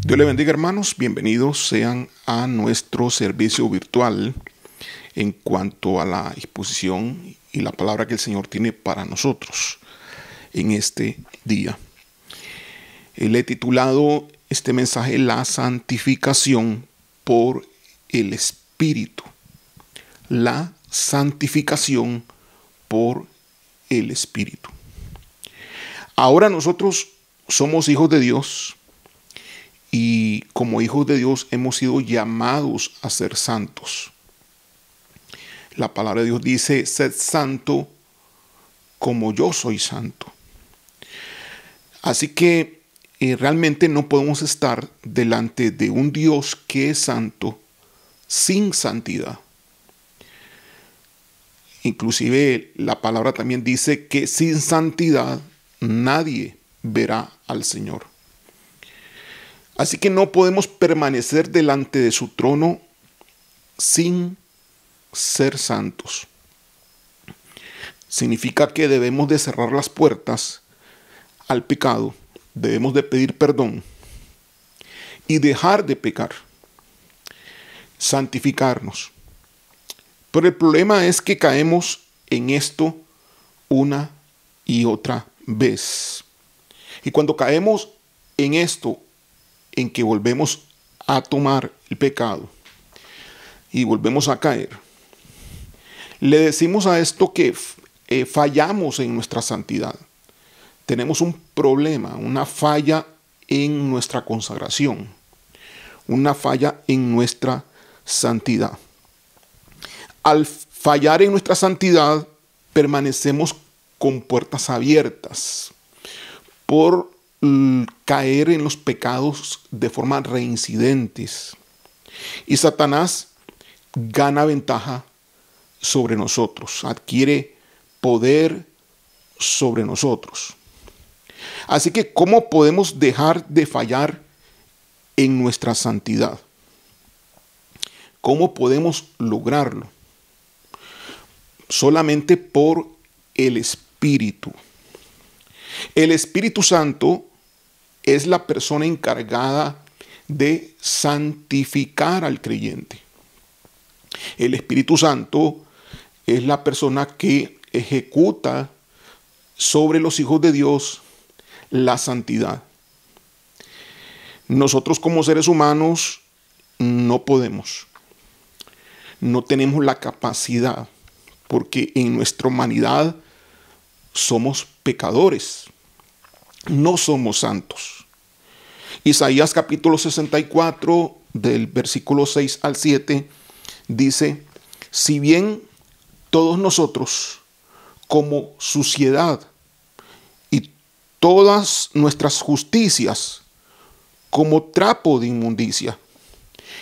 Dios le bendiga, hermanos. Bienvenidos sean a nuestro servicio virtual en cuanto a la exposición y la palabra que el Señor tiene para nosotros en este día. Le he titulado este mensaje La santificación por el Espíritu. La santificación por el Espíritu. Ahora nosotros somos hijos de Dios y como hijos de Dios hemos sido llamados a ser santos. La palabra de Dios dice: sed santo como yo soy santo. Así que realmente no podemos estar delante de un Dios que es santo sin santidad. Inclusive la palabra también dice que sin santidad nadie verá al Señor. Así que no podemos permanecer delante de su trono sin ser santos. Significa que debemos de cerrar las puertas al pecado, debemos de pedir perdón y dejar de pecar, santificarnos. Pero el problema es que caemos en esto una y otra vez. Y cuando caemos en esto, en que volvemos a tomar el pecado y volvemos a caer, le decimos a esto que fallamos en nuestra santidad. Tenemos un problema, una falla en nuestra consagración, una falla en nuestra santidad. Al fallar en nuestra santidad, permanecemos con puertas abiertas por caer en los pecados de forma reincidentes. Y Satanás gana ventaja sobre nosotros, adquiere poder sobre nosotros. Así que, ¿cómo podemos dejar de fallar en nuestra santidad? ¿Cómo podemos lograrlo? Solamente por el Espíritu. El Espíritu Santo es la persona encargada de santificar al creyente. El Espíritu Santo es la persona que ejecuta sobre los hijos de Dios la santidad. Nosotros como seres humanos no podemos, no tenemos la capacidad, porque en nuestra humanidad somos pecadores, no somos santos. Isaías capítulo 64 del versículo 6 al 7 dice: si bien todos nosotros como suciedad y todas nuestras justicias como trapo de inmundicia,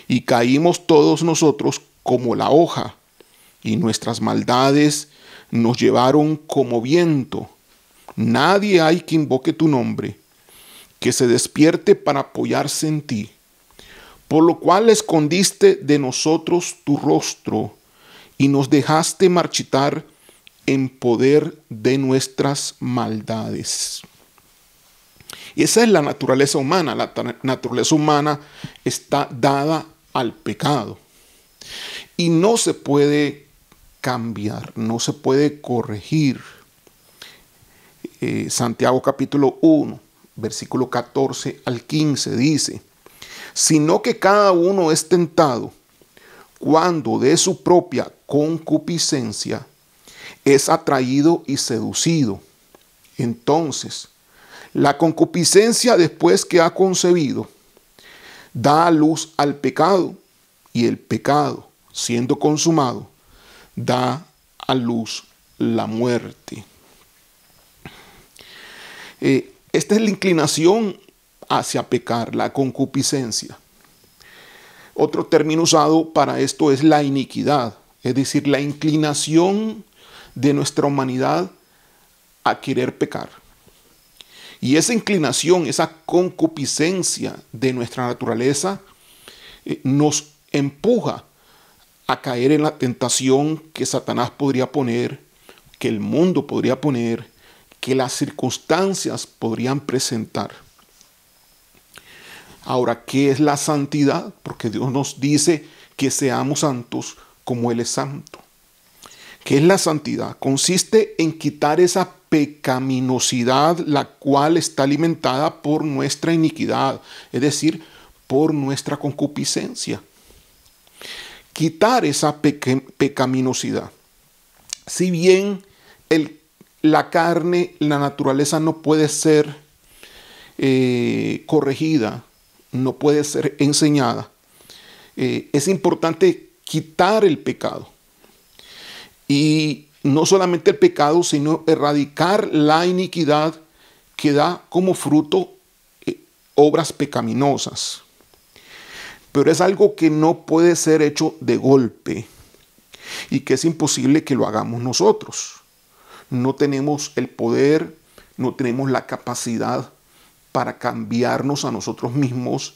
y caímos todos nosotros como la hoja, y nuestras maldades nos llevaron como viento. Nadie hay que invoque tu nombre, que se despierte para apoyarse en ti. Por lo cual escondiste de nosotros tu rostro y nos dejaste marchitar en poder de nuestras maldades. Esa es la naturaleza humana. La naturaleza humana está dada al pecado y no se puede cambiar, no se puede corregir. Santiago capítulo 1, versículo 14 al 15 dice: sino que cada uno es tentado cuando de su propia concupiscencia es atraído y seducido. Entonces, la concupiscencia, después que ha concebido, da a luz al pecado, y el pecado, siendo consumado, da a luz la muerte. Esta es la inclinación hacia pecar, la concupiscencia. Otro término usado para esto es la iniquidad, es decir, la inclinación de nuestra humanidad a querer pecar. Y esa inclinación, esa concupiscencia de nuestra naturaleza nos empuja a caer en la tentación que Satanás podría poner, que el mundo podría poner, que las circunstancias podrían presentar. Ahora, ¿qué es la santidad? Porque Dios nos dice que seamos santos como Él es santo. ¿Qué es la santidad? Consiste en quitar esa pecaminosidad, la cual está alimentada por nuestra iniquidad, es decir, por nuestra concupiscencia. Quitar esa pecaminosidad. Si bien la carne, la naturaleza no puede ser corregida, no puede ser enseñada, es importante quitar el pecado. Y no solamente el pecado, sino erradicar la iniquidad que da como fruto obras pecaminosas. Pero es algo que no puede ser hecho de golpe y que es imposible que lo hagamos nosotros. No tenemos el poder, no tenemos la capacidad para cambiarnos a nosotros mismos.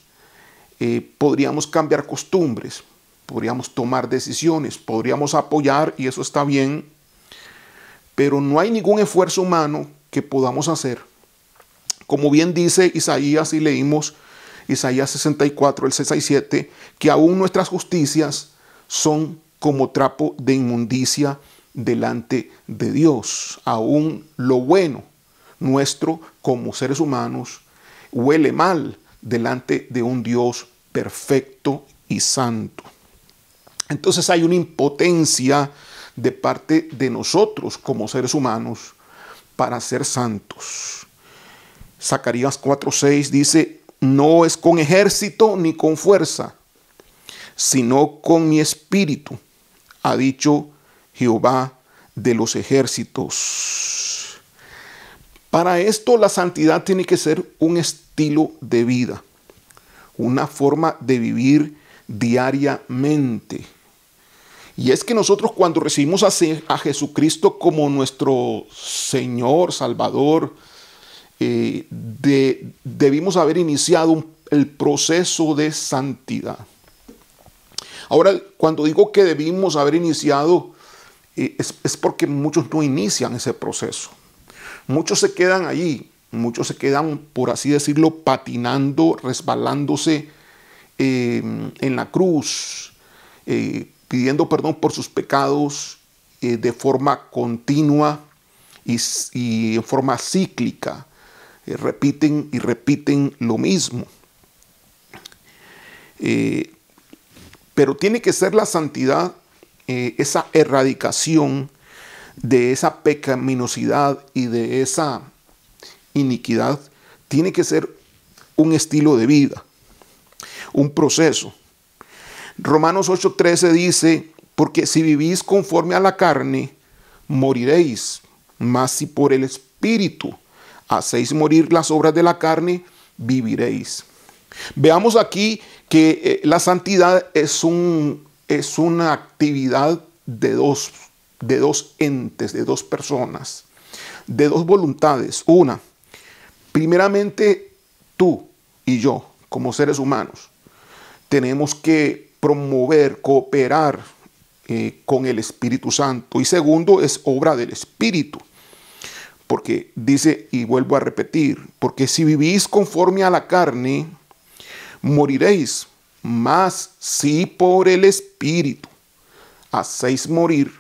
Podríamos cambiar costumbres, podríamos tomar decisiones, podríamos apoyar, y eso está bien, pero no hay ningún esfuerzo humano que podamos hacer. Como bien dice Isaías, y leímos Isaías 64, el 6 y 7, que aún nuestras justicias son como trapo de inmundicia delante de Dios. Aún lo bueno nuestro como seres humanos huele mal delante de un Dios perfecto y santo. Entonces hay una impotencia de parte de nosotros como seres humanos para ser santos. Zacarías 4:6 dice: no es con ejército ni con fuerza, sino con mi espíritu, ha dicho Jehová de los ejércitos. Para esto la santidad tiene que ser un estilo de vida, una forma de vivir diariamente. Y es que nosotros, cuando recibimos a Jesucristo como nuestro Señor, Salvador, debimos haber iniciado el proceso de santidad. Ahora, cuando digo que debimos haber iniciado, es porque muchos no inician ese proceso. Muchos se quedan allí, muchos se quedan, por así decirlo, patinando, resbalándose en la cruz, pidiendo perdón por sus pecados de forma continua y en forma cíclica. Repiten y repiten lo mismo. Pero tiene que ser la santidad, esa erradicación de esa pecaminosidad y de esa iniquidad, tiene que ser un estilo de vida, un proceso. Romanos 8:13 dice: porque si vivís conforme a la carne, moriréis, mas si por el Espíritu hacéis morir las obras de la carne, viviréis. Veamos aquí que la santidad es una actividad de dos entes, de dos personas, de dos voluntades. Una, primeramente tú y yo, como seres humanos, tenemos que promover, cooperar con el Espíritu Santo. Y segundo, es obra del Espíritu. Porque dice, y vuelvo a repetir, porque si vivís conforme a la carne, moriréis, mas si por el Espíritu hacéis morir,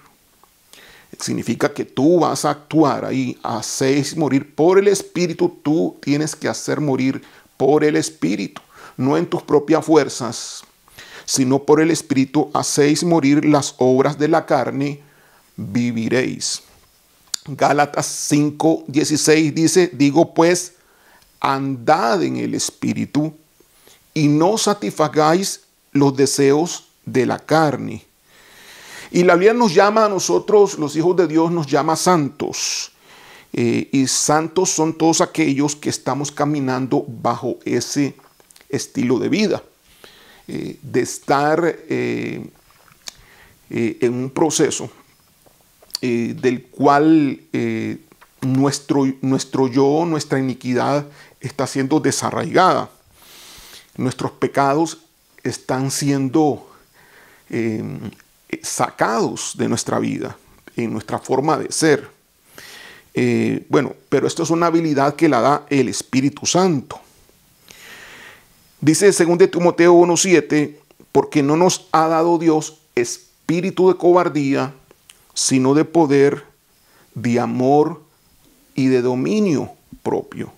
significa que tú vas a actuar ahí, hacéis morir por el Espíritu, tú tienes que hacer morir por el Espíritu, no en tus propias fuerzas, sino por el Espíritu hacéis morir las obras de la carne, viviréis. Gálatas 5:16 dice: digo pues, andad en el Espíritu y no satisfagáis los deseos de la carne. Y la Biblia nos llama a nosotros, los hijos de Dios, nos llama santos. Y santos son todos aquellos que estamos caminando bajo ese estilo de vida. De estar en un proceso del cual nuestro yo, nuestra iniquidad está siendo desarraigada. Nuestros pecados están siendo sacados de nuestra vida, en nuestra forma de ser. Pero esto es una habilidad que la da el Espíritu Santo. Dice 2 Timoteo 1:7, porque no nos ha dado Dios espíritu de cobardía, sino de poder, de amor y de dominio propio.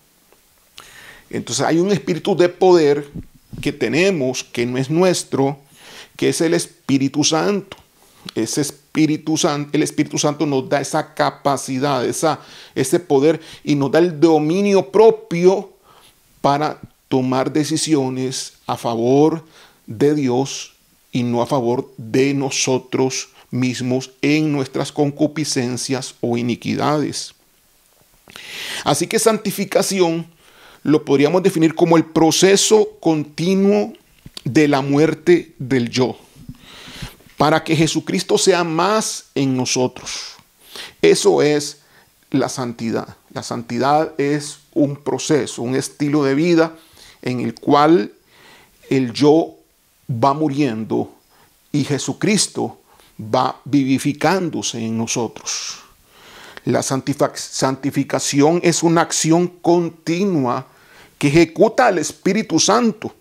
Entonces hay un espíritu de poder que tenemos, que no es nuestro, que es el Espíritu Santo. Ese Espíritu Santo, el Espíritu Santo nos da esa capacidad, ese poder, y nos da el dominio propio para tomar decisiones a favor de Dios y no a favor de nosotros mismos en nuestras concupiscencias o iniquidades. Así que santificación lo podríamos definir como el proceso continuo de la muerte del yo, para que Jesucristo sea más en nosotros. Eso es la santidad. La santidad es un proceso, un estilo de vida en el cual el yo va muriendo y Jesucristo va vivificándose en nosotros. La santificación es una acción continua que ejecuta al Espíritu Santo,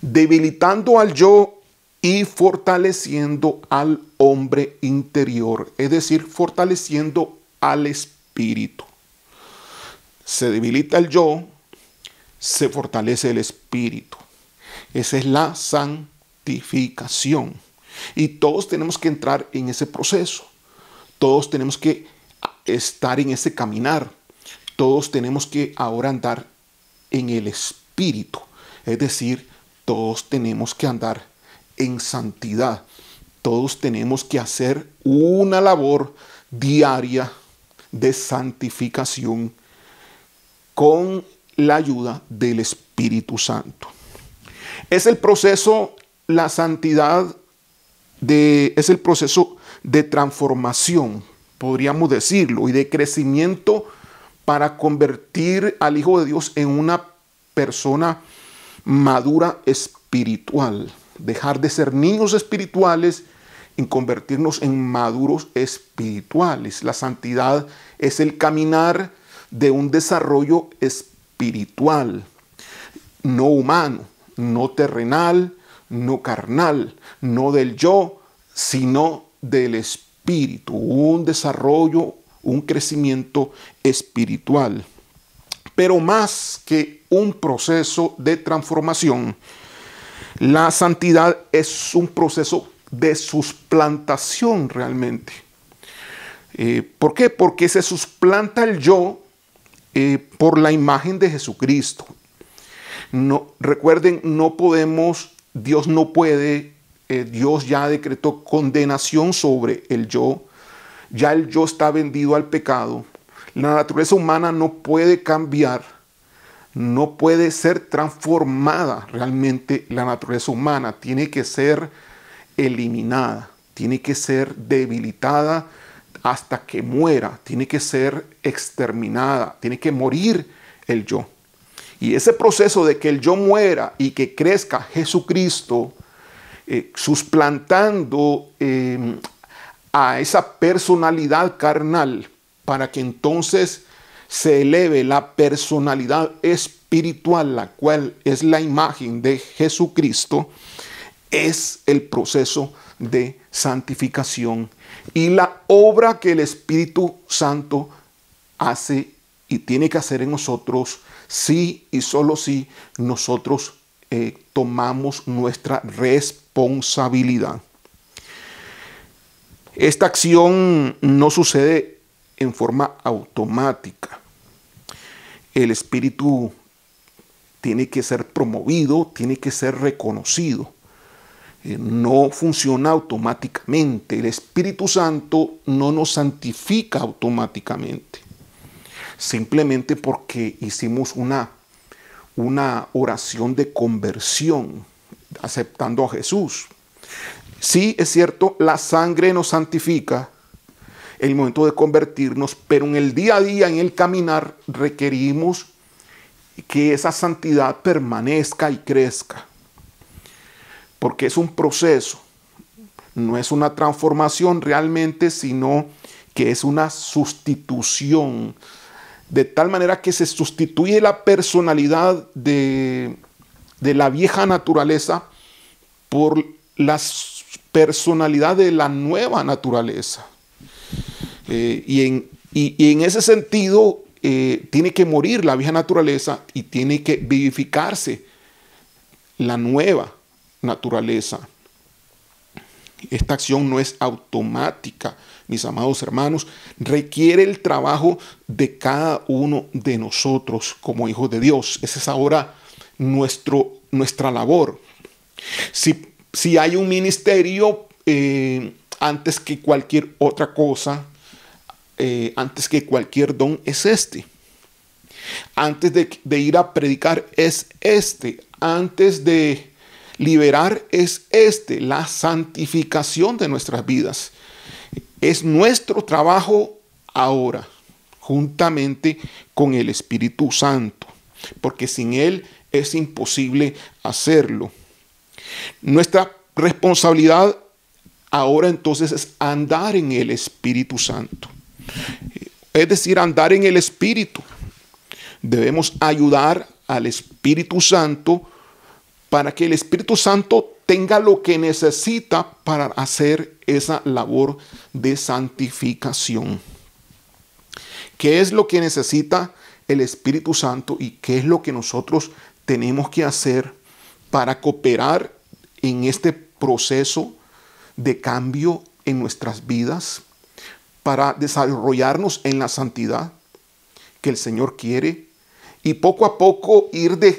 debilitando al yo y fortaleciendo al hombre interior, es decir, fortaleciendo al espíritu. Se debilita el yo, se fortalece el espíritu. Esa es la santificación. Y todos tenemos que entrar en ese proceso. Todos tenemos que estar en ese caminar. Todos tenemos que ahora andar en el espíritu. Es decir, todos tenemos que andar en santidad. Todos tenemos que hacer una labor diaria de santificación con la ayuda del Espíritu Santo. Es el proceso, la santidad, es el proceso de transformación, podríamos decirlo, y de crecimiento para convertir al Hijo de Dios en una persona madura espiritual. Dejar de ser niños espirituales y convertirnos en maduros espirituales. La santidad es el caminar de un desarrollo espiritual, no humano, no terrenal, no carnal, no del yo, sino del espíritu. Un desarrollo, un crecimiento espiritual. Pero más que un proceso de transformación, la santidad es un proceso de suplantación realmente. ¿Por qué? Porque se suplanta el yo por la imagen de Jesucristo. No, recuerden, no podemos, Dios no puede, Dios ya decretó condenación sobre el yo. Ya el yo está vendido al pecado. La naturaleza humana no puede cambiar, no puede ser transformada realmente. La naturaleza humana tiene que ser eliminada, tiene que ser debilitada hasta que muera, tiene que ser exterminada, tiene que morir el yo. Y ese proceso de que el yo muera y que crezca Jesucristo, suplantando a esa personalidad carnal, para que entonces se eleve la personalidad espiritual, la cual es la imagen de Jesucristo, es el proceso de santificación y la obra que el Espíritu Santo hace y tiene que hacer en nosotros, si y solo si nosotros tomamos nuestra responsabilidad. Esta acción no sucede en forma automática. El Espíritu tiene que ser promovido, tiene que ser reconocido. No funciona automáticamente. El Espíritu Santo no nos santifica automáticamente. Simplemente porque hicimos una oración de conversión, aceptando a Jesús. Sí, es cierto, la sangre nos santifica en el momento de convertirnos, pero en el día a día, en el caminar, requerimos que esa santidad permanezca y crezca. Porque es un proceso, no es una transformación realmente, sino que es una sustitución, de tal manera que se sustituye la personalidad de de la vieja naturaleza por la personalidad de la nueva naturaleza. Y en ese sentido tiene que morir la vieja naturaleza y tiene que vivificarse la nueva naturaleza. Esta acción no es automática, mis amados hermanos, requiere el trabajo de cada uno de nosotros como hijos de Dios. Esa es ahora nuestra labor. Si hay un ministerio, antes que cualquier otra cosa, antes que cualquier don, es este. Antes de ir a predicar, es este. Antes de liberar, es este. La santificación de nuestras vidas. Es nuestro trabajo ahora, juntamente con el Espíritu Santo, porque sin Él es imposible hacerlo. Nuestra responsabilidad ahora entonces es andar en el Espíritu Santo. Es decir, andar en el Espíritu. Debemos ayudar al Espíritu Santo para que el Espíritu Santo tenga lo que necesita para hacer esa labor de santificación. ¿Qué es lo que necesita el Espíritu Santo y qué es lo que nosotros tenemos que hacer para cooperar en este proceso de cambio en nuestras vidas, para desarrollarnos en la santidad que el Señor quiere y poco a poco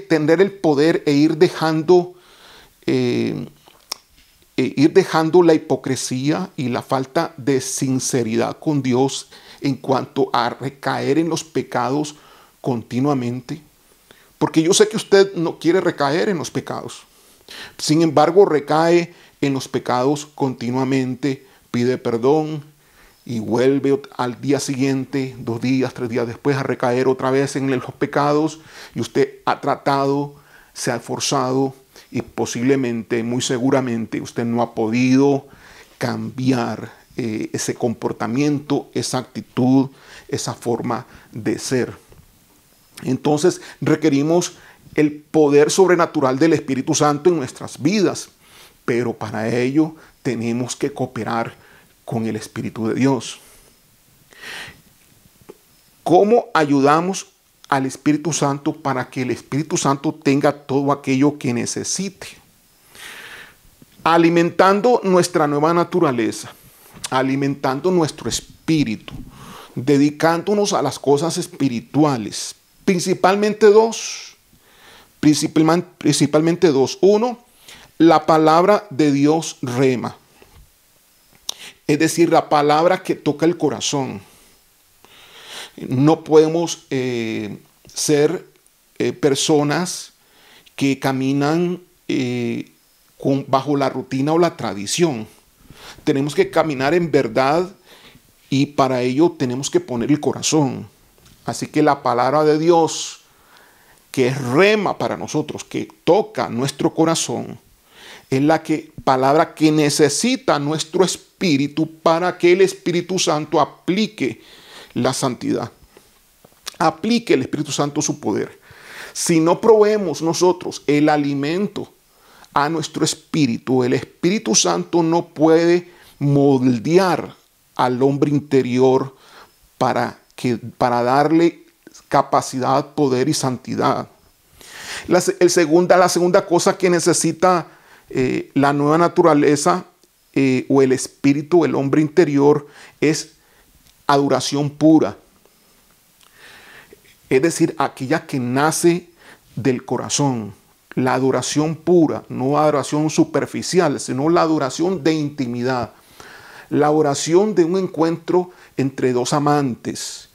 tener el poder e ir dejando la hipocresía y la falta de sinceridad con Dios en cuanto a recaer en los pecados continuamente? Porque yo sé que usted no quiere recaer en los pecados. Sin embargo, recae en los pecados continuamente, pide perdón y vuelve al día siguiente, 2 días, 3 días después, a recaer otra vez en los pecados. Y usted ha tratado, se ha esforzado y posiblemente, muy seguramente, usted no ha podido cambiar ese comportamiento, esa actitud, esa forma de ser. Entonces requerimos el poder sobrenatural del Espíritu Santo en nuestras vidas, pero para ello tenemos que cooperar con el Espíritu de Dios. ¿Cómo ayudamos al Espíritu Santo para que el Espíritu Santo tenga todo aquello que necesite? Alimentando nuestra nueva naturaleza, alimentando nuestro espíritu, dedicándonos a las cosas espirituales, principalmente dos. Uno, la palabra de Dios rema, es decir, la palabra que toca el corazón. No podemos ser personas que caminan bajo la rutina o la tradición. Tenemos que caminar en verdad y para ello tenemos que poner el corazón. Así que la palabra de Dios, que es rema para nosotros, que toca nuestro corazón, es la palabra que necesita nuestro espíritu para que el Espíritu Santo aplique la santidad. Aplique el Espíritu Santo su poder. Si no proveemos nosotros el alimento a nuestro espíritu, el Espíritu Santo no puede moldear al hombre interior para darle capacidad, poder y santidad. La segunda cosa que necesita la nueva naturaleza o el espíritu, el hombre interior, es adoración pura. Es decir, aquella que nace del corazón. La adoración pura, no adoración superficial, sino la adoración de intimidad. La adoración de un encuentro entre dos amantes.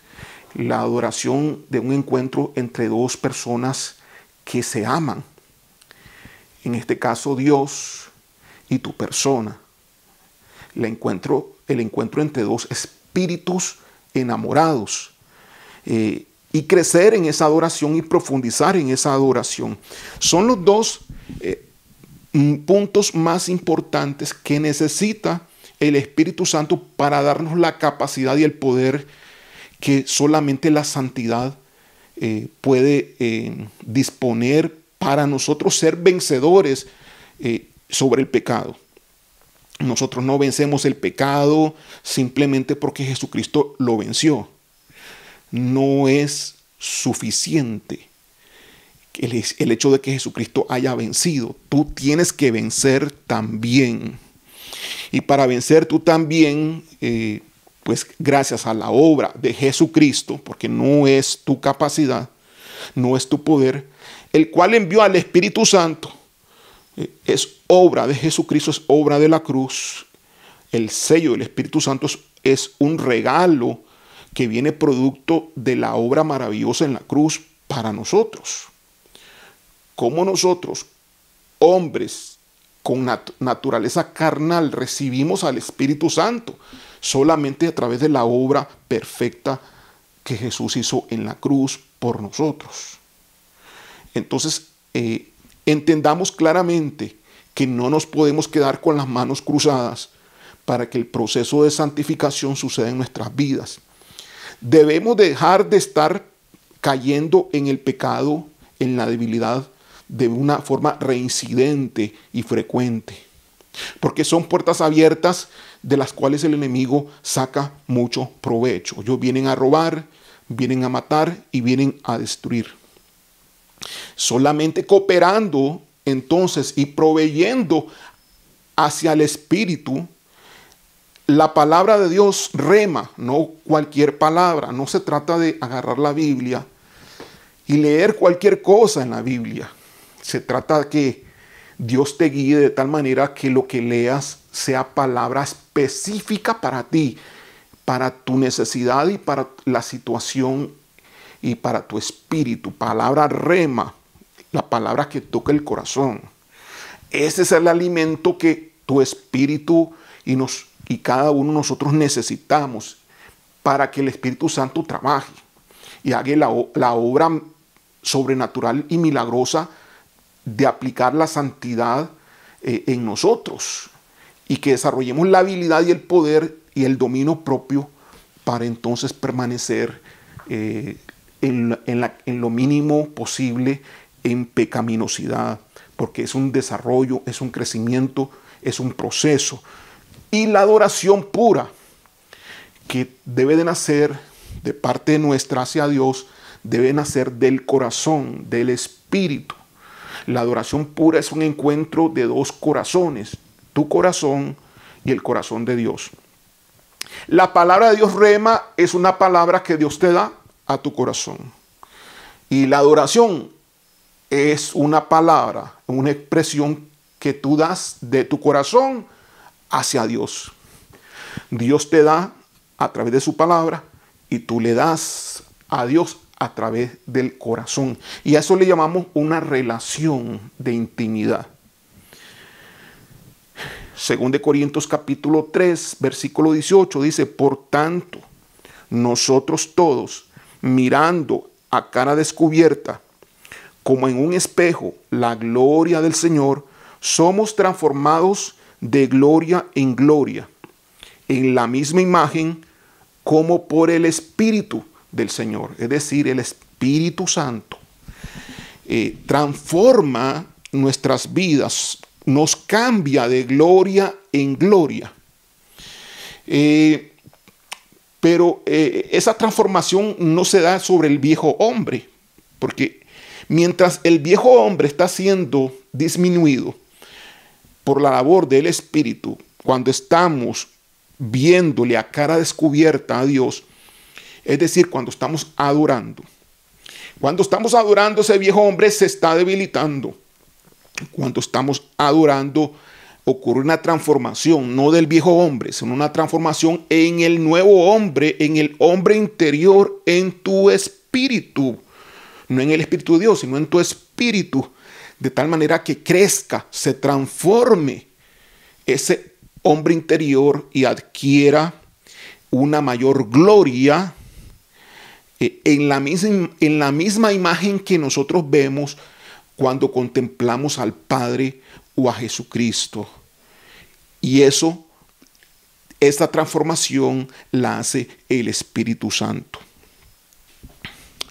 La adoración de un encuentro entre dos personas que se aman. En este caso, Dios y tu persona. El encuentro entre dos espíritus enamorados. Y crecer en esa adoración y profundizar en esa adoración. Son los dos puntos más importantes que necesita el Espíritu Santo para darnos la capacidad y el poder que solamente la santidad puede disponer para nosotros ser vencedores sobre el pecado. Nosotros no vencemos el pecado simplemente porque Jesucristo lo venció. No es suficiente el hecho de que Jesucristo haya vencido. Tú tienes que vencer también. Y para vencer tú también, pues gracias a la obra de Jesucristo, porque no es tu capacidad, no es tu poder, el cual envió al Espíritu Santo, es obra de Jesucristo, es obra de la cruz. El sello del Espíritu Santo es un regalo que viene producto de la obra maravillosa en la cruz para nosotros. Como nosotros, hombres con naturaleza carnal, recibimos al Espíritu Santo solamente a través de la obra perfecta que Jesús hizo en la cruz por nosotros. Entonces, entendamos claramente que no nos podemos quedar con las manos cruzadas para que el proceso de santificación suceda en nuestras vidas. Debemos dejar de estar cayendo en el pecado, en la debilidad, de una forma reincidente y frecuente. Porque son puertas abiertas de las cuales el enemigo saca mucho provecho. Ellos vienen a robar, vienen a matar y vienen a destruir. Solamente cooperando entonces y proveyendo hacia el Espíritu la palabra de Dios rema, no cualquier palabra. No se trata de agarrar la Biblia y leer cualquier cosa en la Biblia. Se trata de que Dios te guíe de tal manera que lo que leas sea palabra específica para ti, para tu necesidad y para la situación y para tu espíritu. Palabra rema, la palabra que toca el corazón. Ese es el alimento que tu espíritu y cada uno de nosotros necesitamos para que el Espíritu Santo trabaje y haga la obra sobrenatural y milagrosa de aplicar la santidad en nosotros y que desarrollemos la habilidad y el poder y el dominio propio para entonces permanecer en lo mínimo posible en pecaminosidad, porque es un desarrollo, es un crecimiento, es un proceso. Y la adoración pura que debe de nacer de parte nuestra hacia Dios, debe nacer del corazón, del espíritu. La adoración pura es un encuentro de dos corazones, tu corazón y el corazón de Dios. La palabra de Dios rema es una palabra que Dios te da a tu corazón. Y la adoración es una palabra, una expresión que tú das de tu corazón hacia Dios. Dios te da a través de su palabra y tú le das a Dios a través del corazón. Y a eso le llamamos una relación de intimidad. Según de Corintios capítulo 3, versículo 18, dice: por tanto, nosotros todos, mirando a cara descubierta, como en un espejo, la gloria del Señor, somos transformados de gloria en gloria, en la misma imagen, como por el Espíritu del Señor, es decir, el Espíritu Santo. Transforma nuestras vidas, nos cambia de gloria en gloria. Pero esa transformación no se da sobre el viejo hombre, porque mientras el viejo hombre está siendo disminuido por la labor del Espíritu, cuando estamos viéndole a cara descubierta a Dios, es decir, cuando estamos adorando. Cuando estamos adorando, ese viejo hombre se está debilitando. Cuando estamos adorando, ocurre una transformación, no del viejo hombre, sino una transformación en el nuevo hombre, en el hombre interior, en tu espíritu. No en el Espíritu de Dios, sino en tu espíritu. De tal manera que crezca, se transforme ese hombre interior y adquiera una mayor gloria en la misma imagen que nosotros vemos cuando contemplamos al Padre o a Jesucristo. Y esta transformación la hace el Espíritu Santo.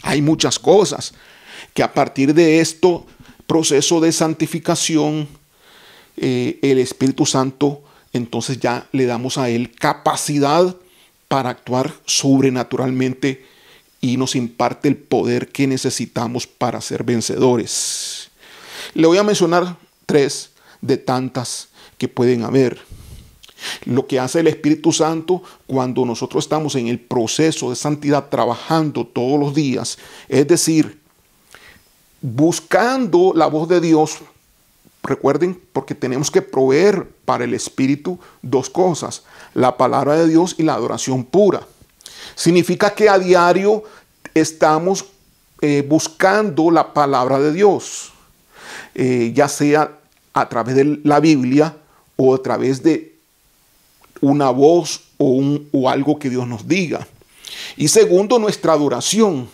Hay muchas cosas que a partir de esto proceso de santificación, el Espíritu Santo, entonces ya le damos a Él capacidad para actuar sobrenaturalmente y nos imparte el poder que necesitamos para ser vencedores. Le voy a mencionar 3 de tantas que pueden haber. Lo que hace el Espíritu Santo cuando nosotros estamos en el proceso de santidad trabajando todos los días, es decir, buscando la voz de Dios. Recuerden, porque tenemos que proveer para el Espíritu 2 cosas: la palabra de Dios y la adoración pura. Significa que a diario estamos buscando la palabra de Dios, ya sea a través de la Biblia o a través de una voz o algo que Dios nos diga. Y segundo, nuestra adoración,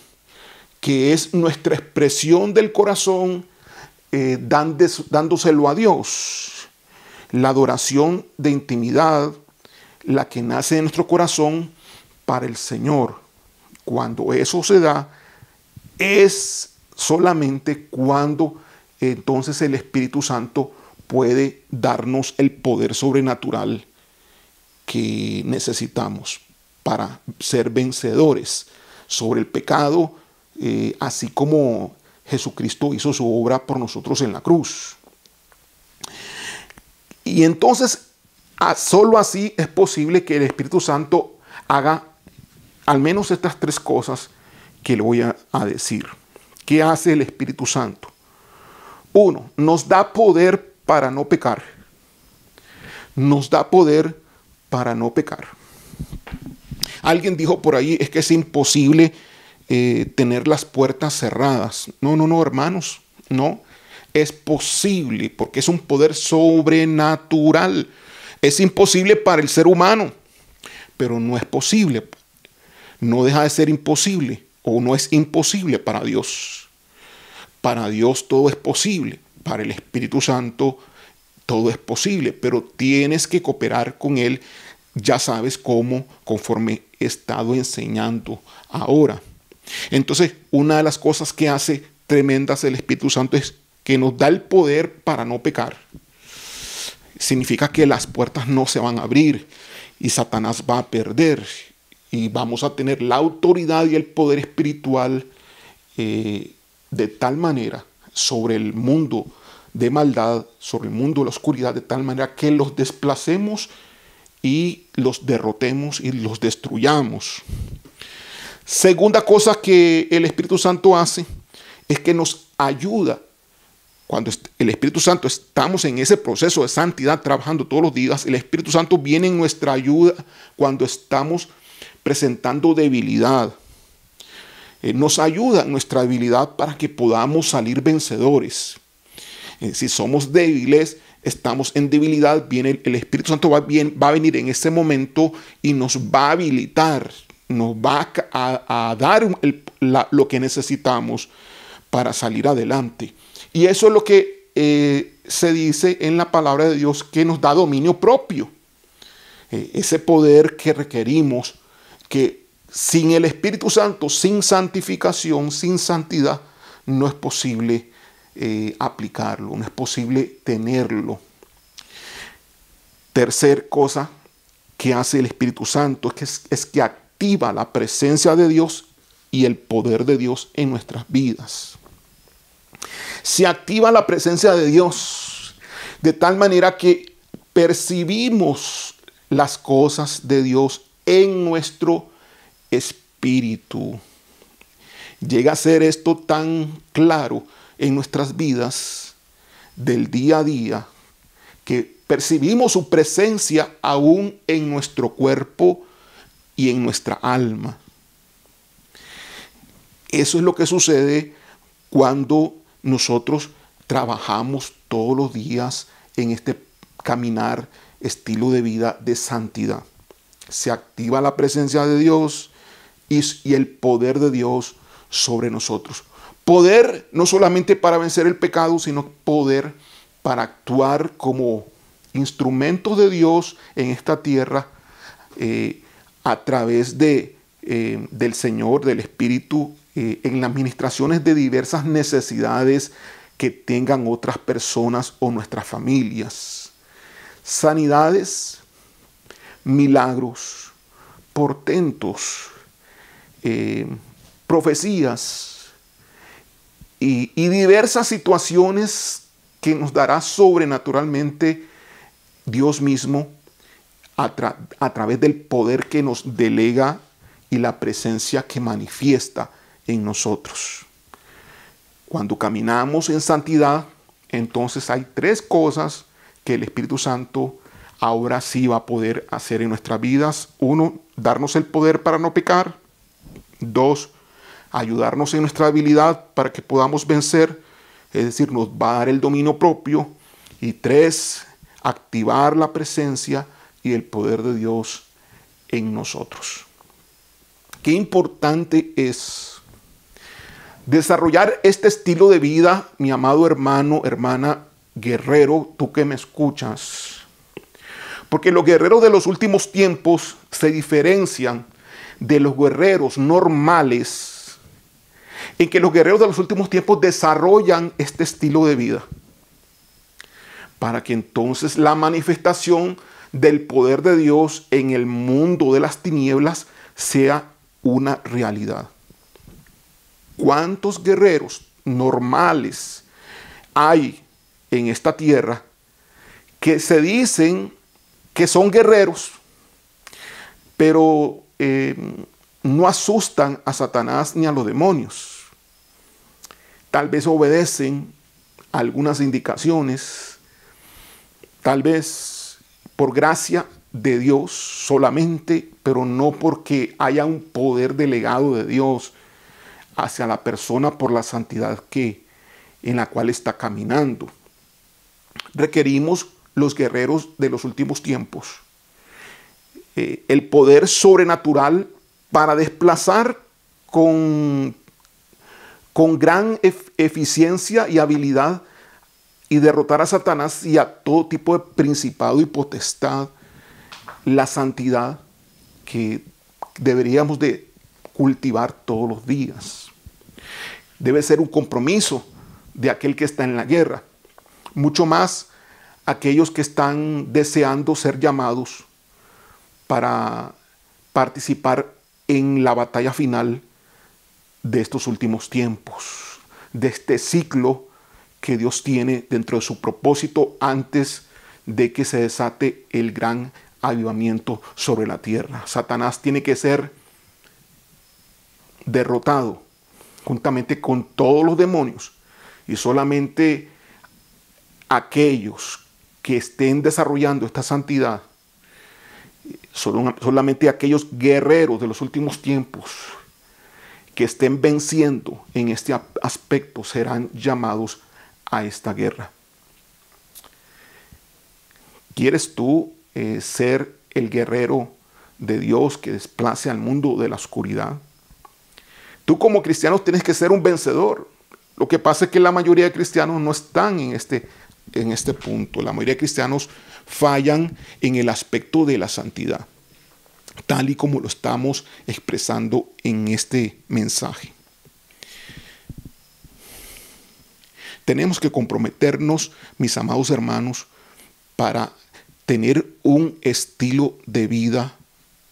que es nuestra expresión del corazón, dándoselo a Dios. La adoración de intimidad, la que nace de nuestro corazón para el Señor. Cuando eso se da, es solamente cuando entonces el Espíritu Santo puede darnos el poder sobrenatural que necesitamos para ser vencedores sobre el pecado, así como Jesucristo hizo su obra por nosotros en la cruz. Y entonces, solo así es posible que el Espíritu Santo haga al menos estas 3 cosas que le voy a decir. ¿Qué hace el Espíritu Santo? 1, nos da poder para no pecar. Nos da poder para no pecar. Alguien dijo por ahí, es que es imposible tener las puertas cerradas. No, hermanos, no. Es posible porque es un poder sobrenatural. Es imposible para el ser humano, pero no es posible. No deja de ser imposible, o no es imposible para Dios. Para Dios todo es posible. Para el Espíritu Santo todo es posible, pero tienes que cooperar con Él. Ya sabes cómo, conforme he estado enseñando ahora. Entonces, una de las cosas que hace tremendas el Espíritu Santo es que nos da el poder para no pecar. Significa que las puertas no se van a abrir y Satanás va a perder. Y vamos a tener la autoridad y el poder espiritual de tal manera sobre el mundo de maldad, sobre el mundo de la oscuridad, de tal manera que los desplacemos y los derrotemos y los destruyamos. Segunda cosa que el Espíritu Santo hace es que nos ayuda. Cuando el Espíritu Santo estamos en ese proceso de santidad trabajando todos los días, el Espíritu Santo viene en nuestra ayuda cuando estamos presentando debilidad. Nos ayuda en nuestra debilidad para que podamos salir vencedores. Si somos débiles, estamos en debilidad, viene el Espíritu Santo va a venir en ese momento y nos va a habilitar, nos va a dar lo que necesitamos para salir adelante. Y eso es lo que se dice en la palabra de Dios, que nos da dominio propio. Ese poder que requerimos, que sin el Espíritu Santo, sin santificación, sin santidad, no es posible aplicarlo, no es posible tenerlo. Tercer cosa que hace el Espíritu Santo es que activa la presencia de Dios y el poder de Dios en nuestras vidas. Se activa la presencia de Dios de tal manera que percibimos las cosas de Dios en nuestro espíritu. Llega a ser esto tan claro en nuestras vidas del día a día que percibimos su presencia aún en nuestro cuerpo y en nuestra alma. Eso es lo que sucede cuando nosotros trabajamos todos los días en este caminar, estilo de vida de santidad. Se activa la presencia de Dios y el poder de Dios sobre nosotros. Poder no solamente para vencer el pecado, sino poder para actuar como instrumentos de Dios en esta tierra a través del Señor, del Espíritu, en las ministraciones de diversas necesidades que tengan otras personas o nuestras familias. Sanidades, milagros, portentos, profecías y diversas situaciones que nos dará sobrenaturalmente Dios mismo a través del poder que nos delega y la presencia que manifiesta en nosotros. Cuando caminamos en santidad, entonces hay tres cosas que el Espíritu Santo ahora sí va a poder hacer en nuestras vidas. Uno, darnos el poder para no pecar. Dos, ayudarnos en nuestra habilidad para que podamos vencer, es decir, nos va a dar el dominio propio. Y tres, activar la presencia y el poder de Dios en nosotros. Qué importante es desarrollar este estilo de vida, mi amado hermano, hermana, guerrero, tú que me escuchas. Porque los guerreros de los últimos tiempos se diferencian de los guerreros normales, en que los guerreros de los últimos tiempos desarrollan este estilo de vida, para que entonces la manifestación del poder de Dios en el mundo de las tinieblas sea una realidad. ¿Cuántos guerreros normales hay en esta tierra que se dicen que son guerreros, pero no asustan a Satanás ni a los demonios? Tal vez obedecen algunas indicaciones, tal vez por gracia de Dios solamente, pero no porque haya un poder delegado de Dios hacia la persona por la santidad en la cual está caminando. Requerimos los guerreros de los últimos tiempos el poder sobrenatural para desplazar con gran eficiencia y habilidad y derrotar a Satanás y a todo tipo de principado y potestad. La santidad que deberíamos de cultivar todos los días. Debe ser un compromiso de aquel que está en la guerra. Mucho más aquellos que están deseando ser llamados para participar en la batalla final de estos últimos tiempos, de este ciclo que Dios tiene dentro de su propósito antes de que se desate el gran avivamiento sobre la tierra. Satanás tiene que ser derrotado juntamente con todos los demonios, y solamente aquellos que estén desarrollando esta santidad, solamente aquellos guerreros de los últimos tiempos que estén venciendo en este aspecto serán llamados a esta guerra. ¿Quieres tú ser el guerrero de Dios que desplace al mundo de la oscuridad? Tú como cristiano tienes que ser un vencedor. Lo que pasa es que la mayoría de cristianos no están en este punto. La mayoría de cristianos fallan en el aspecto de la santidad, tal y como lo estamos expresando en este mensaje. Tenemos que comprometernos, mis amados hermanos, para tener un estilo de vida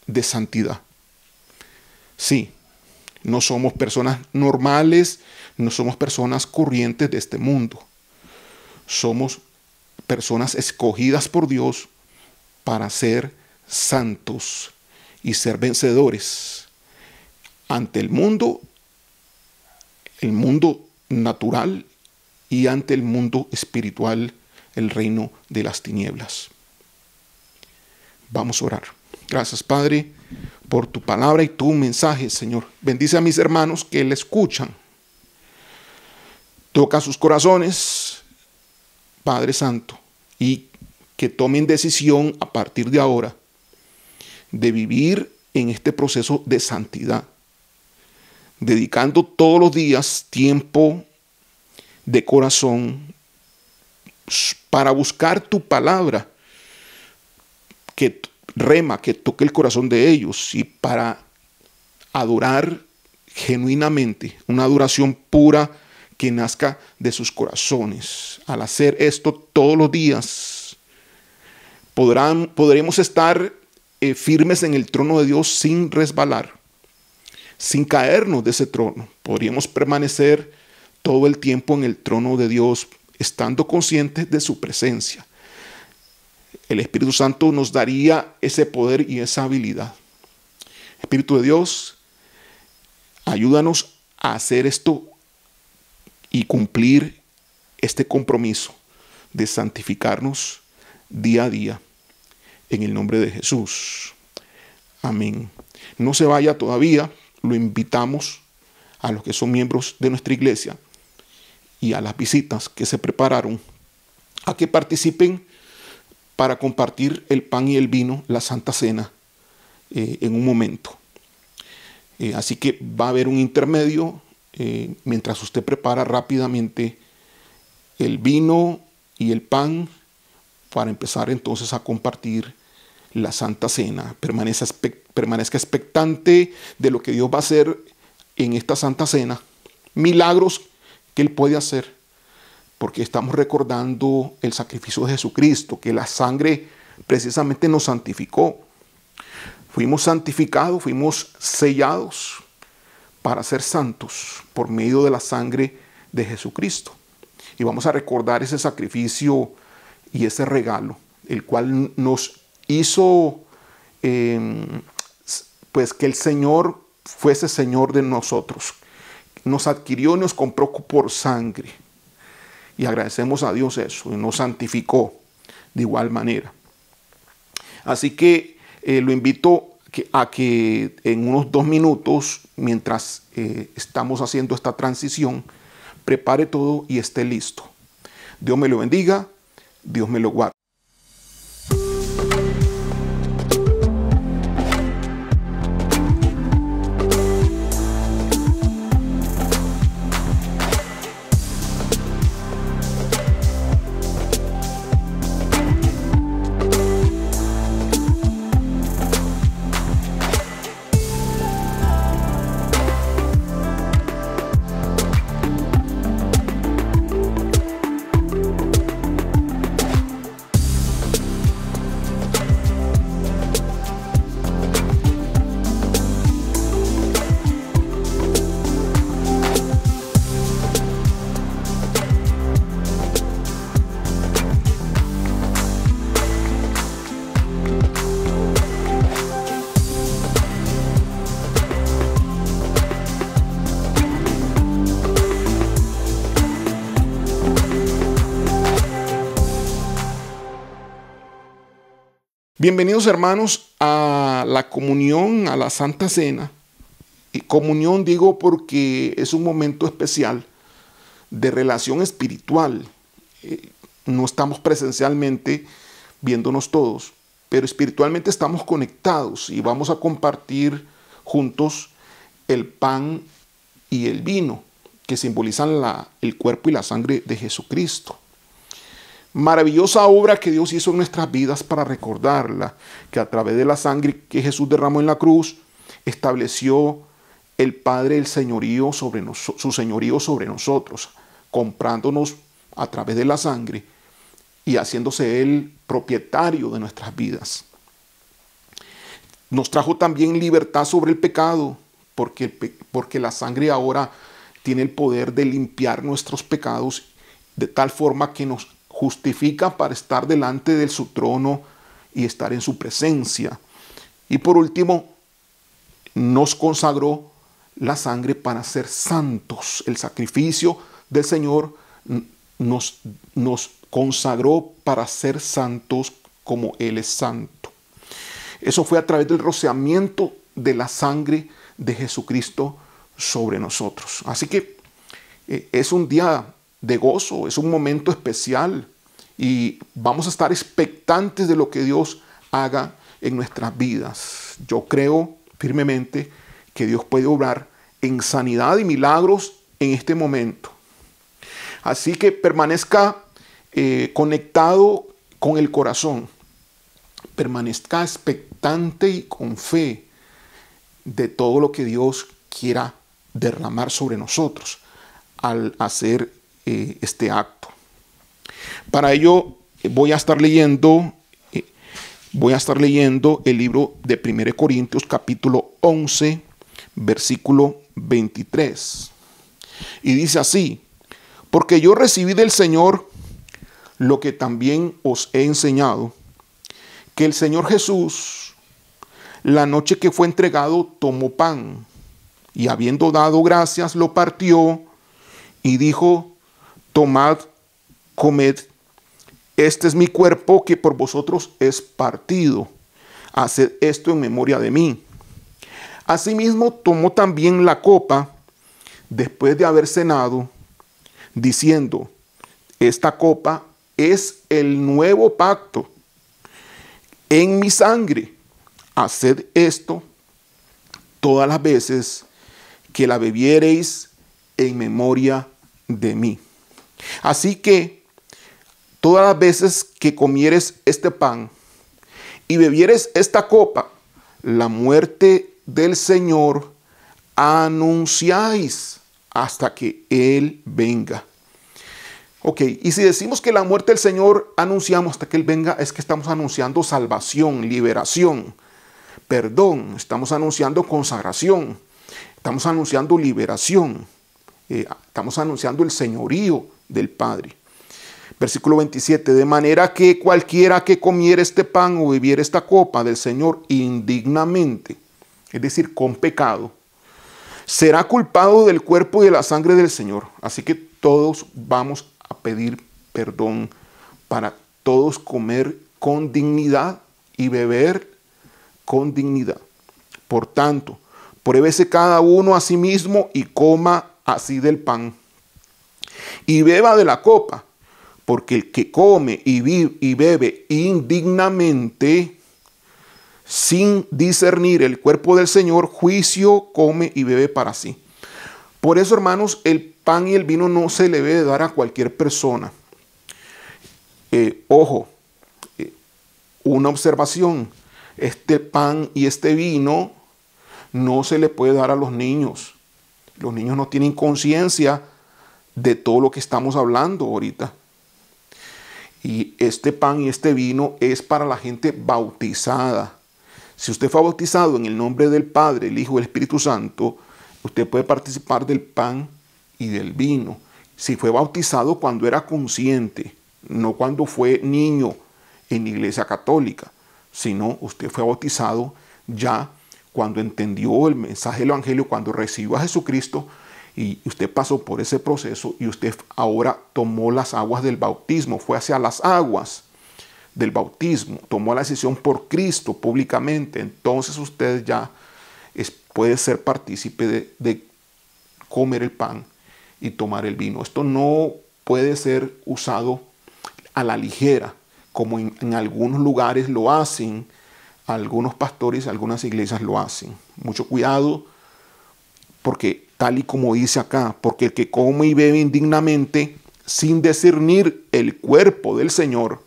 de santidad. Sí, no somos personas normales, no somos personas corrientes de este mundo. Somos personas escogidas por Dios para ser santos y ser vencedores ante el mundo natural y ante el mundo espiritual, el reino de las tinieblas. Vamos a orar. Gracias, Padre, por tu palabra y tu mensaje, Señor. Bendice a mis hermanos que le escuchan. Toca sus corazones, Padre Santo, y que tomen decisión a partir de ahora de vivir en este proceso de santidad, dedicando todos los días tiempo de corazón para buscar tu palabra, que rema, que toque el corazón de ellos, y para adorar genuinamente, una adoración pura que nazca de sus corazones. Al hacer esto todos los días, podremos estar firmes en el trono de Dios sin resbalar, sin caernos de ese trono. Podríamos permanecer todo el tiempo en el trono de Dios, estando conscientes de su presencia. El Espíritu Santo nos daría ese poder y esa habilidad. Espíritu de Dios, ayúdanos a hacer esto y cumplir este compromiso de santificarnos día a día. En el nombre de Jesús. Amén. No se vaya todavía. Lo invitamos a los que son miembros de nuestra iglesia y a las visitas que se prepararon a que participen para compartir el pan y el vino, la Santa Cena, en un momento. Así que va a haber un intermedio mientras usted prepara rápidamente el vino y el pan para empezar entonces a compartir la Santa Cena. Permanezca expectante de lo que Dios va a hacer en esta Santa Cena. Milagros que Él puede hacer, porque estamos recordando el sacrificio de Jesucristo, que la sangre precisamente nos santificó. Fuimos santificados, fuimos sellados para ser santos por medio de la sangre de Jesucristo. Y vamos a recordar ese sacrificio y ese regalo, el cual nos hizo pues que el Señor fuese Señor de nosotros. Nos adquirió y nos compró por sangre. Y agradecemos a Dios eso. Y nos santificó de igual manera. Así que lo invito a que en unos 2 minutos, mientras estamos haciendo esta transición, prepare todo y esté listo. Dios me lo bendiga. Dios me lo guarde. Bienvenidos hermanos a la comunión, a la Santa Cena. Y comunión digo porque es un momento especial de relación espiritual. No estamos presencialmente viéndonos todos, pero espiritualmente estamos conectados y vamos a compartir juntos el pan y el vino que simbolizan el cuerpo y la sangre de Jesucristo. Maravillosa obra que Dios hizo en nuestras vidas para recordarla, que a través de la sangre que Jesús derramó en la cruz, estableció el Padre el señorío su señorío sobre nosotros, comprándonos a través de la sangre y haciéndose Él propietario de nuestras vidas. Nos trajo también libertad sobre el pecado, porque la sangre ahora tiene el poder de limpiar nuestros pecados de tal forma que nos justifica para estar delante de su trono y estar en su presencia. Y por último, nos consagró la sangre para ser santos. El sacrificio del Señor nos consagró para ser santos como Él es santo. Eso fue a través del rociamiento de la sangre de Jesucristo sobre nosotros. Así que es un día de gozo, es un momento especial y vamos a estar expectantes de lo que Dios haga en nuestras vidas. Yo creo firmemente que Dios puede obrar en sanidad y milagros en este momento. Así que permanezca conectado con el corazón, permanezca expectante y con fe de todo lo que Dios quiera derramar sobre nosotros. al hacer este acto. Para ello voy a estar leyendo el libro de 1 Corintios capítulo 11, versículo 23. Y dice así: porque yo recibí del Señor lo que también os he enseñado, que el Señor Jesús, la noche que fue entregado, tomó pan, y habiendo dado gracias, lo partió, y dijo: tomad, comed, este es mi cuerpo que por vosotros es partido. Haced esto en memoria de mí. Asimismo, tomó también la copa, después de haber cenado, diciendo: esta copa es el nuevo pacto en mi sangre. Haced esto todas las veces que la bebiereis en memoria de mí. Así que todas las veces que comieres este pan y bebieres esta copa, la muerte del Señor anunciáis hasta que Él venga. Ok, y si decimos que la muerte del Señor anunciamos hasta que Él venga, es que estamos anunciando salvación, liberación, perdón, estamos anunciando consagración, estamos anunciando liberación, estamos anunciando el señorío del Padre. Versículo 27, de manera que cualquiera que comiera este pan o bebiera esta copa del Señor indignamente, es decir, con pecado, será culpado del cuerpo y de la sangre del Señor. Así que todos vamos a pedir perdón para todos comer con dignidad y beber con dignidad. Por tanto, pruébese cada uno a sí mismo y coma así del pan y beba de la copa, porque el que come y bebe indignamente, sin discernir el cuerpo del Señor, juicio come y bebe para sí. Por eso, hermanos, el pan y el vino no se le debe dar a cualquier persona. Ojo, una observación: este pan y este vino no se le puede dar a los niños. Los niños no tienen conciencia de todo lo que estamos hablando ahorita. Y este pan y este vino es para la gente bautizada. Si usted fue bautizado en el nombre del Padre, el Hijo y el Espíritu Santo, usted puede participar del pan y del vino. Si fue bautizado cuando era consciente, no cuando fue niño en la iglesia católica, sino usted fue bautizado ya cuando entendió el mensaje del Evangelio, cuando recibió a Jesucristo, y usted pasó por ese proceso y usted ahora tomó las aguas del bautismo, fue hacia las aguas del bautismo, tomó la decisión por Cristo públicamente. Entonces usted ya puede ser partícipe de comer el pan y tomar el vino. Esto no puede ser usado a la ligera, como en algunos lugares lo hacen, algunos pastores, algunas iglesias lo hacen. Mucho cuidado, porque tal y como dice acá, porque el que come y bebe indignamente, sin discernir el cuerpo del Señor,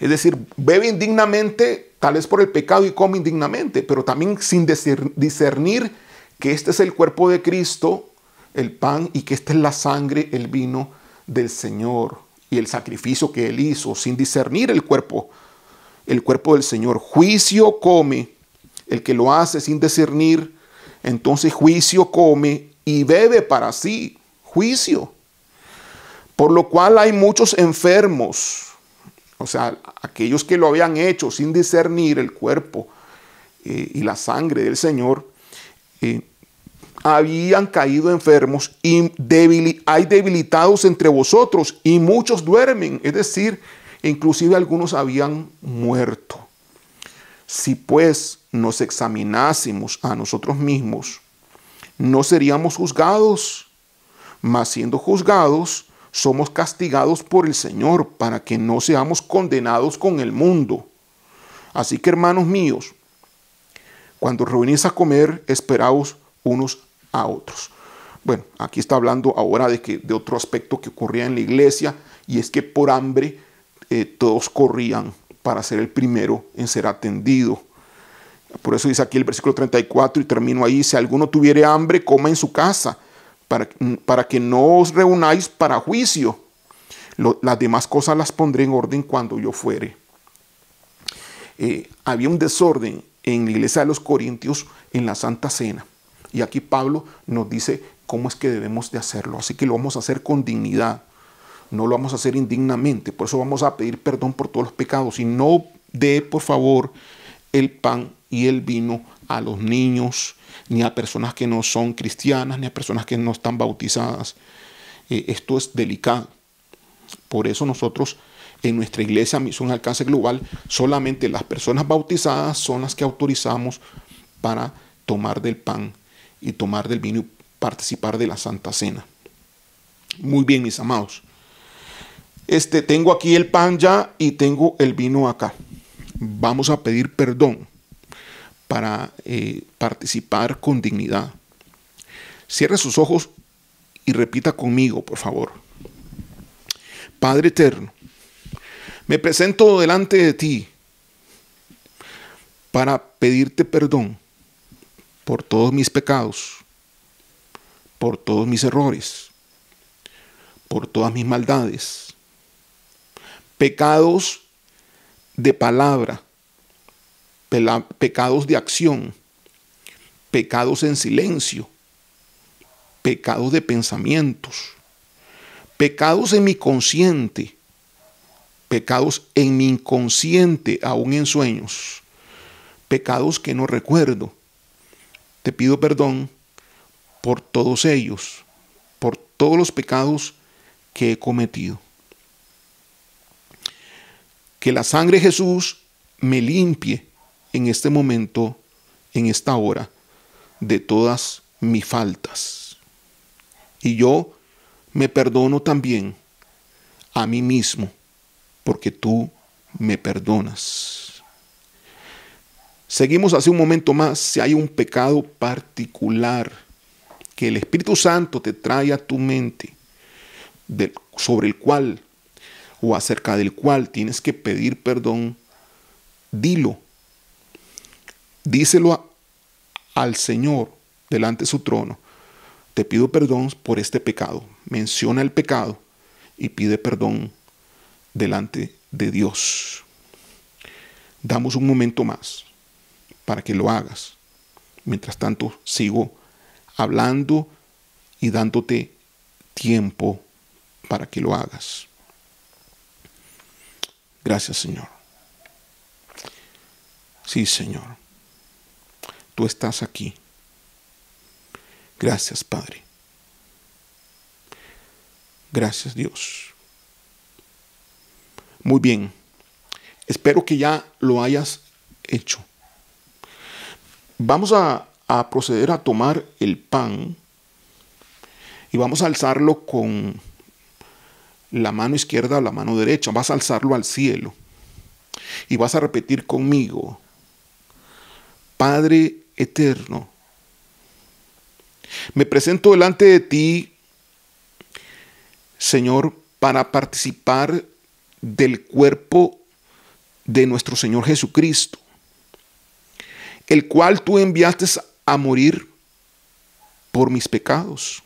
es decir, bebe indignamente, tal vez por el pecado, y come indignamente, pero también sin discernir que este es el cuerpo de Cristo, el pan, y que esta es la sangre, el vino del Señor, y el sacrificio que Él hizo, sin discernir el cuerpo del Señor. Juicio come el que lo hace sin discernir. Entonces juicio come y bebe para sí, juicio. Por lo cual hay muchos enfermos, o sea, aquellos que lo habían hecho sin discernir el cuerpo y la sangre del Señor, habían caído enfermos, y hay debilitados entre vosotros, y muchos duermen, es decir, inclusive algunos habían muerto. Si pues nos examinásemos a nosotros mismos, no seríamos juzgados, mas siendo juzgados, somos castigados por el Señor, para que no seamos condenados con el mundo. Así que, hermanos míos, cuando reunís a comer, esperaos unos a otros. Bueno, aquí está hablando ahora de otro aspecto que ocurría en la iglesia, y es que por hambre todos corrían para ser el primero en ser atendido. Por eso dice aquí el versículo 34, y termino ahí: si alguno tuviere hambre, coma en su casa, para que no os reunáis para juicio. Las demás cosas las pondré en orden cuando yo fuere. Había un desorden en la iglesia de los Corintios en la Santa Cena. Y aquí Pablo nos dice cómo es que debemos de hacerlo. Así que lo vamos a hacer con dignidad. No lo vamos a hacer indignamente. Por eso vamos a pedir perdón por todos los pecados. Y no dé, por favor, el pan y el vino a los niños, ni a personas que no son cristianas, ni a personas que no están bautizadas. Esto es delicado. Por eso nosotros en nuestra iglesia Misión Alcance Global, solamente las personas bautizadas son las que autorizamos para tomar del pan y tomar del vino y participar de la Santa Cena. Muy bien, mis amados. Tengo aquí el pan ya y tengo el vino acá. Vamos a pedir perdón para participar con dignidad. Cierre sus ojos y repita conmigo, por favor. Padre eterno, me presento delante de ti para pedirte perdón por todos mis pecados, por todos mis errores, por todas mis maldades, pecados de palabra, pecados de acción, pecados en silencio, pecados de pensamientos, pecados en mi consciente, pecados en mi inconsciente, aún en sueños, pecados que no recuerdo. Te pido perdón por todos ellos, por todos los pecados que he cometido. Que la sangre de Jesús me limpie en este momento, en esta hora, de todas mis faltas. Y yo me perdono también a mí mismo, porque tú me perdonas. Seguimos hace un momento más. Si hay un pecado particular que el Espíritu Santo te trae a tu mente, sobre el cual o acerca del cual tienes que pedir perdón, dilo. Díselo al Señor delante de su trono. Te pido perdón por este pecado. Menciona el pecado y pide perdón delante de Dios. Damos un momento más para que lo hagas. Mientras tanto, sigo hablando y dándote tiempo para que lo hagas. Gracias, Señor. Sí, Señor. Tú estás aquí. Gracias, Padre. Gracias, Dios. Muy bien. Espero que ya lo hayas hecho. Vamos a proceder a tomar el pan y vamos a alzarlo con la mano izquierda o la mano derecha. Vas a alzarlo al cielo y vas a repetir conmigo: Padre eterno, me presento delante de ti, Señor, para participar del cuerpo de nuestro Señor Jesucristo, el cual tú enviaste a morir por mis pecados.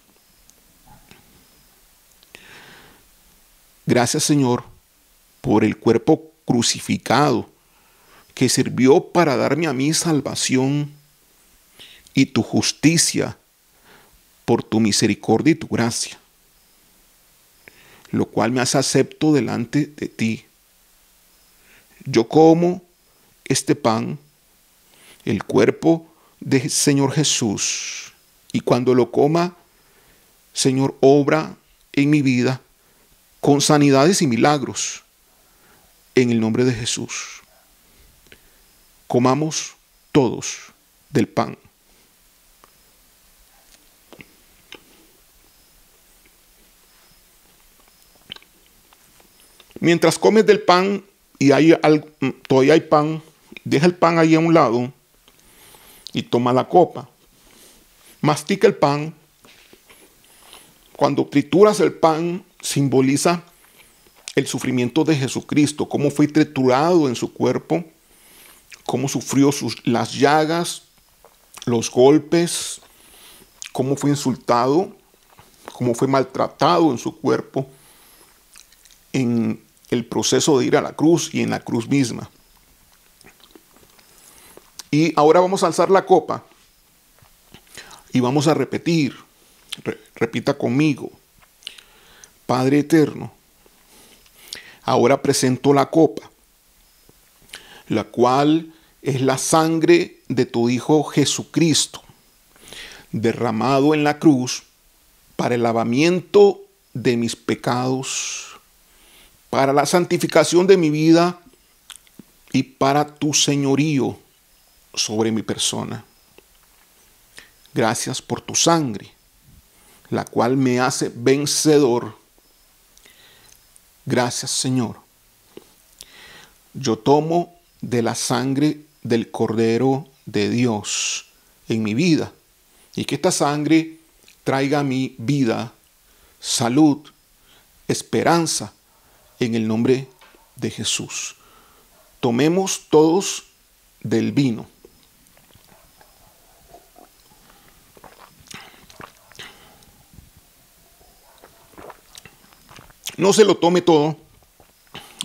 Gracias, Señor, por el cuerpo crucificado que sirvió para darme a mí salvación, y tu justicia por tu misericordia y tu gracia, lo cual me hace acepto delante de ti. Yo como este pan, el cuerpo del Señor Jesús, y cuando lo coma, Señor, obra en mi vida con sanidades y milagros, en el nombre de Jesús. Comamos todos del pan. Mientras comes del pan y todavía hay pan, deja el pan ahí a un lado y toma la copa. Mastica el pan. Cuando trituras el pan, simboliza el sufrimiento de Jesucristo, cómo fue triturado en su cuerpo, cómo sufrió las llagas, los golpes, cómo fue insultado, cómo fue maltratado en su cuerpo en el proceso de ir a la cruz y en la cruz misma. Y ahora vamos a alzar la copa y vamos a repetir. Repita conmigo. Padre eterno, ahora presento la copa, la cual es la sangre de tu Hijo Jesucristo, derramado en la cruz para el lavamiento de mis pecados, para la santificación de mi vida y para tu señorío sobre mi persona. Gracias por tu sangre, la cual me hace vencedor. Gracias, Señor. Yo tomo de la sangre del Cordero de Dios en mi vida, y que esta sangre traiga a mi vida salud, esperanza, en el nombre de Jesús. Tomemos todos del vino. No se lo tome todo,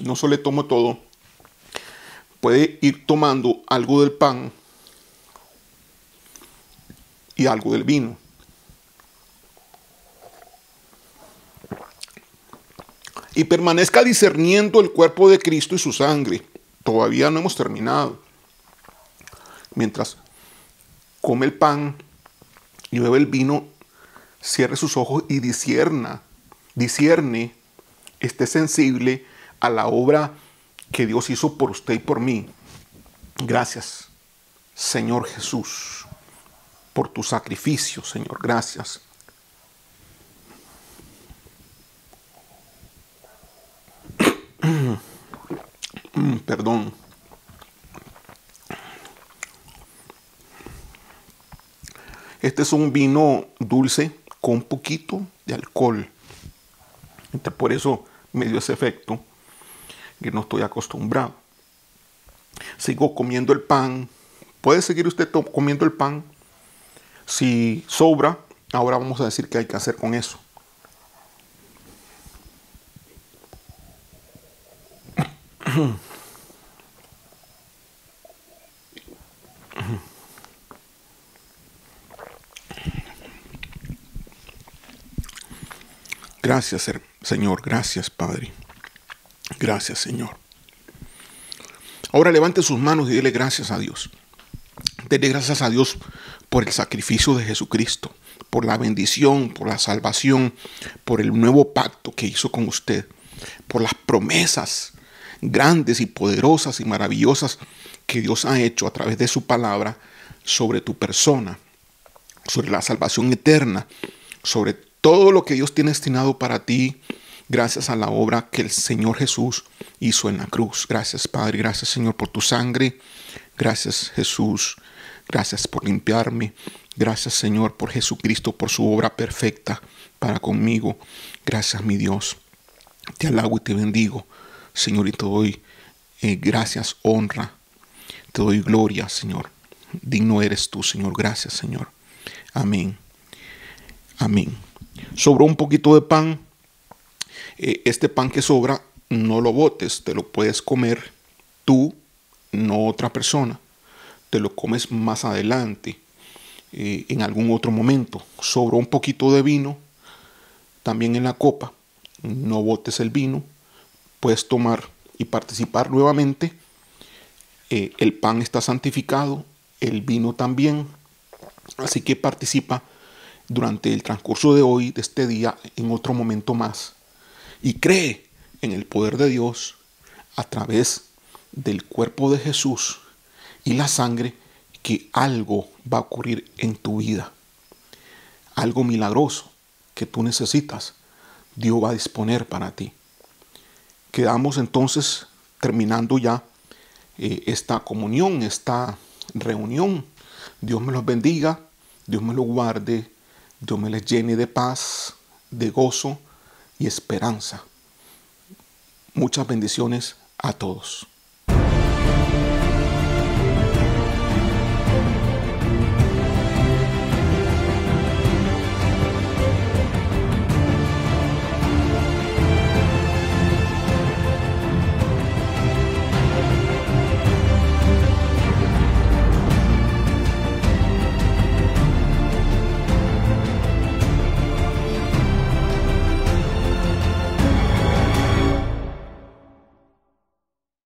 no se le tome todo. Puede ir tomando algo del pan y algo del vino. Y permanezca discerniendo el cuerpo de Cristo y su sangre. Todavía no hemos terminado. Mientras come el pan y bebe el vino, cierre sus ojos y discierne, esté sensible a la obra que Dios hizo por usted y por mí. Gracias, Señor Jesús, por tu sacrificio, Señor. Gracias. Perdón. Este es un vino dulce con un poquito de alcohol. Por eso me dio ese efecto que no estoy acostumbrado. Sigo comiendo el pan. ¿Puede seguir usted comiendo el pan? Si sobra, ahora vamos a decir qué hay que hacer con eso. Gracias, Señor. Gracias, Padre. Gracias, Señor. Ahora levante sus manos y dele gracias a Dios. Dele gracias a Dios por el sacrificio de Jesucristo, por la bendición, por la salvación, por el nuevo pacto que hizo con usted, por las promesas grandes y poderosas y maravillosas que Dios ha hecho a través de su palabra sobre tu persona, sobre la salvación eterna, sobre todo lo que Dios tiene destinado para ti, gracias a la obra que el Señor Jesús hizo en la cruz. Gracias, Padre. Gracias, Señor, por tu sangre. Gracias, Jesús. Gracias por limpiarme. Gracias, Señor, por Jesucristo, por su obra perfecta para conmigo. Gracias, mi Dios. Te alabo y te bendigo, Señor, y te doy gracias, honra. Te doy gloria, Señor. Digno eres tú, Señor. Gracias, Señor. Amén. Amén. Sobró un poquito de pan. Este pan que sobra, no lo botes. Te lo puedes comer tú, no otra persona. Te lo comes más adelante, en algún otro momento. Sobró un poquito de vino también en la copa. No botes el vino. Puedes tomar y participar nuevamente. El pan está santificado, el vino también. Así que participa durante el transcurso de hoy, de este día, en otro momento más. Y cree en el poder de Dios a través del cuerpo de Jesús y la sangre, que algo va a ocurrir en tu vida. Algo milagroso que tú necesitas, Dios va a disponer para ti. Quedamos entonces terminando ya esta comunión, esta reunión. Dios me los bendiga, Dios me los guarde, Dios me les llene de paz, de gozo y esperanza. Muchas bendiciones a todos.